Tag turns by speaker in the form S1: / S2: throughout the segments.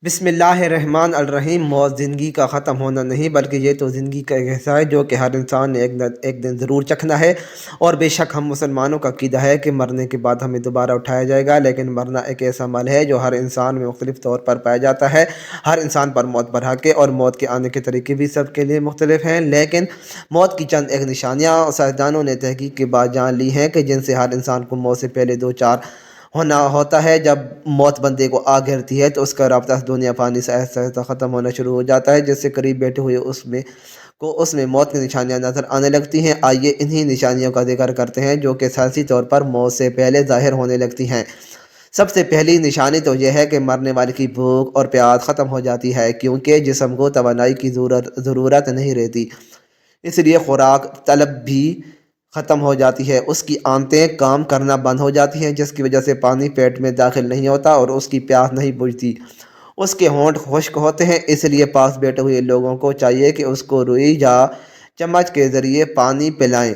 S1: بسم اللہ الرحمن الرحیم۔ موت زندگی کا ختم ہونا نہیں بلکہ یہ تو زندگی کا ایک حصہ ہے جو کہ ہر انسان نے ایک دن ضرور چکھنا ہے، اور بے شک ہم مسلمانوں کا عقیدہ ہے کہ مرنے کے بعد ہمیں دوبارہ اٹھایا جائے گا۔ لیکن مرنا ایک ایسا عمل ہے جو ہر انسان میں مختلف طور پر پایا جاتا ہے۔ ہر انسان پر موت برحق ہے اور موت کے آنے کے طریقے بھی سب کے لیے مختلف ہیں، لیکن موت کی چند ایک نشانیاں سائنسدانوں نے تحقیق کے بعد جان لی ہیں کہ جن سے ہر انسان کو موت سے پہلے دو چار ہونا ہوتا ہے۔ جب موت بندے کو آ گھیرتی ہے تو اس کا رابطہ دنیا فانی سے آہستہ آہستہ ختم ہونا شروع ہو جاتا ہے، جس سے قریب بیٹھے ہوئے اس میں موت کی نشانیاں نظر آنے لگتی ہیں۔ آئیے انہی نشانیوں کا ذکر کرتے ہیں جو کہ سائنسی طور پر موت سے پہلے ظاہر ہونے لگتی ہیں۔ سب سے پہلی نشانی تو یہ ہے کہ مرنے والے کی بھوک اور پیاس ختم ہو جاتی ہے، کیونکہ جسم کو توانائی کی ضرورت نہیں رہتی، اس لیے خوراک طلب بھی ختم ہو جاتی ہے۔ اس کی آنتیں کام کرنا بند ہو جاتی ہیں، جس کی وجہ سے پانی پیٹ میں داخل نہیں ہوتا اور اس کی پیاس نہیں بجھتی۔ اس کے ہونٹ خشک ہوتے ہیں، اس لیے پاس بیٹھے ہوئے لوگوں کو چاہیے کہ اس کو روئی یا چمچ کے ذریعے پانی پلائیں۔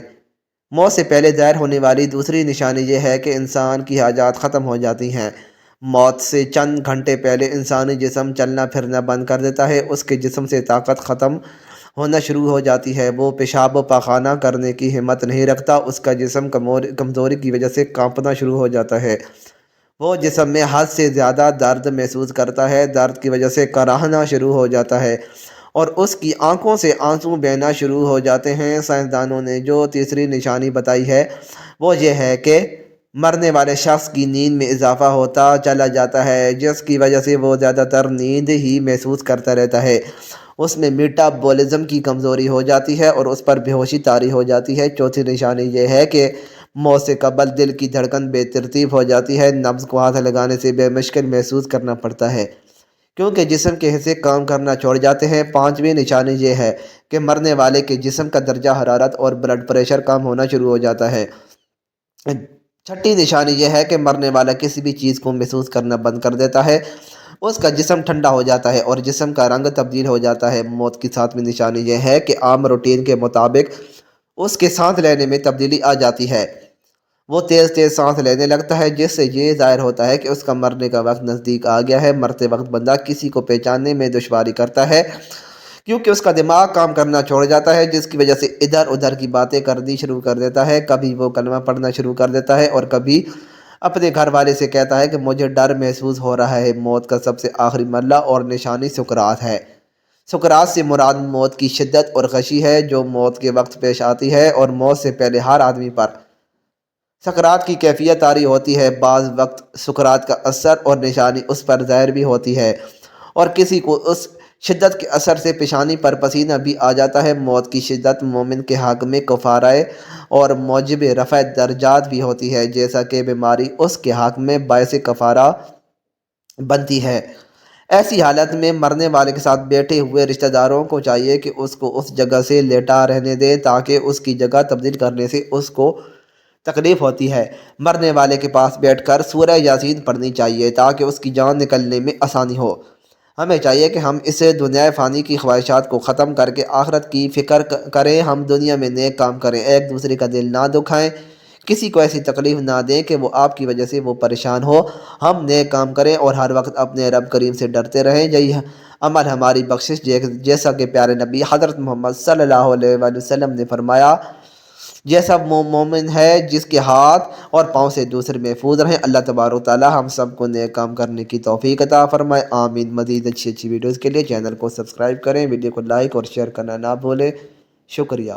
S1: موت سے پہلے ظاہر ہونے والی دوسری نشانی یہ ہے کہ انسان کی حاجات ختم ہو جاتی ہیں۔ موت سے چند گھنٹے پہلے انسانی جسم چلنا پھرنا بند کر دیتا ہے، اس کے جسم سے طاقت ختم ہونا شروع ہو جاتی ہے، وہ پیشاب و پاخانہ کرنے کی ہمت نہیں رکھتا، اس کا جسم کمزوری کی وجہ سے کانپنا شروع ہو جاتا ہے، وہ جسم میں حد سے زیادہ درد محسوس کرتا ہے، درد کی وجہ سے کراہنا شروع ہو جاتا ہے اور اس کی آنکھوں سے آنسو بہنا شروع ہو جاتے ہیں۔ سائنسدانوں نے جو تیسری نشانی بتائی ہے وہ یہ ہے کہ مرنے والے شخص کی نیند میں اضافہ ہوتا چلا جاتا ہے، جس کی وجہ سے وہ زیادہ تر نیند ہی محسوس کرتا رہتا ہے، اس میں میٹابولزم کی کمزوری ہو جاتی ہے اور اس پر بے ہوشی طاری ہو جاتی ہے۔ چوتھی نشانی یہ ہے کہ موت سے قبل دل کی دھڑکن بے ترتیب ہو جاتی ہے، نبض کو ہاتھ لگانے سے بے مشکل محسوس کرنا پڑتا ہے کیونکہ جسم کے حصے کام کرنا چھوڑ جاتے ہیں۔ پانچویں نشانی یہ ہے کہ مرنے والے کے جسم کا درجہ حرارت اور بلڈ پریشر کم ہونا شروع ہو جاتا ہے۔ چھٹی نشانی یہ ہے کہ مرنے والا کسی بھی چیز کو محسوس کرنا بند کر دیتا ہے، اس کا جسم ٹھنڈا ہو جاتا ہے اور جسم کا رنگ تبدیل ہو جاتا ہے۔ موت کی ساتویں نشانی یہ ہے کہ عام روٹین کے مطابق اس کے سانس لینے میں تبدیلی آ جاتی ہے، وہ تیز تیز سانس لینے لگتا ہے، جس سے یہ ظاہر ہوتا ہے کہ اس کا مرنے کا وقت نزدیک آ گیا ہے۔ مرتے وقت بندہ کسی کو پہچاننے میں دشواری کرتا ہے کیونکہ اس کا دماغ کام کرنا چھوڑ جاتا ہے، جس کی وجہ سے ادھر ادھر کی باتیں کرنی شروع کر دیتا ہے، کبھی وہ کلمہ پڑھنا شروع کر دیتا ہے اور کبھی اپنے گھر والے سے کہتا ہے کہ مجھے ڈر محسوس ہو رہا ہے۔ موت کا سب سے آخری مرحلہ اور نشانی سکرات ہے۔ سکرات سے مراد موت کی شدت اور غشی ہے جو موت کے وقت پیش آتی ہے اور موت سے پہلے ہر آدمی پر سکرات کی کیفیت طاری ہوتی ہے۔ بعض وقت سکرات کا اثر اور نشانی اس پر ظاہر بھی ہوتی ہے اور کسی کو اس شدت کے اثر سے پیشانی پر پسینہ بھی آ جاتا ہے۔ موت کی شدت مومن کے حق میں کفارہ اور موجب رفع درجات بھی ہوتی ہے، جیسا کہ بیماری اس کے حق میں باعث کفارہ بنتی ہے۔ ایسی حالت میں مرنے والے کے ساتھ بیٹھے ہوئے رشتہ داروں کو چاہیے کہ اس کو اس جگہ سے لیٹا رہنے دیں تاکہ اس کی جگہ تبدیل کرنے سے اس کو تکلیف ہوتی ہے۔ مرنے والے کے پاس بیٹھ کر سورہ یاسین پڑھنی چاہیے تاکہ اس کی جان نکلنے میں آسانی ہو۔ ہمیں چاہیے کہ ہم اس دنیا فانی کی خواہشات کو ختم کر کے آخرت کی فکر کریں، ہم دنیا میں نیک کام کریں، ایک دوسرے کا دل نہ دکھائیں، کسی کو ایسی تکلیف نہ دیں کہ وہ آپ کی وجہ سے وہ پریشان ہو، ہم نیک کام کریں اور ہر وقت اپنے رب کریم سے ڈرتے رہیں، یہی عمل ہماری بخشش، جیسا کہ پیارے نبی حضرت محمد صلی اللہ علیہ وآلہ وسلم نے فرمایا، جیسا مومن ہے جس کے ہاتھ اور پاؤں سے دوسرے محفوظ رہیں۔ اللہ تبارک و تعالی ہم سب کو نیک کام کرنے کی توفیق عطا فرمائے، آمین۔ مزید اچھی ویڈیوز کے لیے چینل کو سبسکرائب کریں، ویڈیو کو لائک اور شیئر کرنا نہ بھولیں، شکریہ۔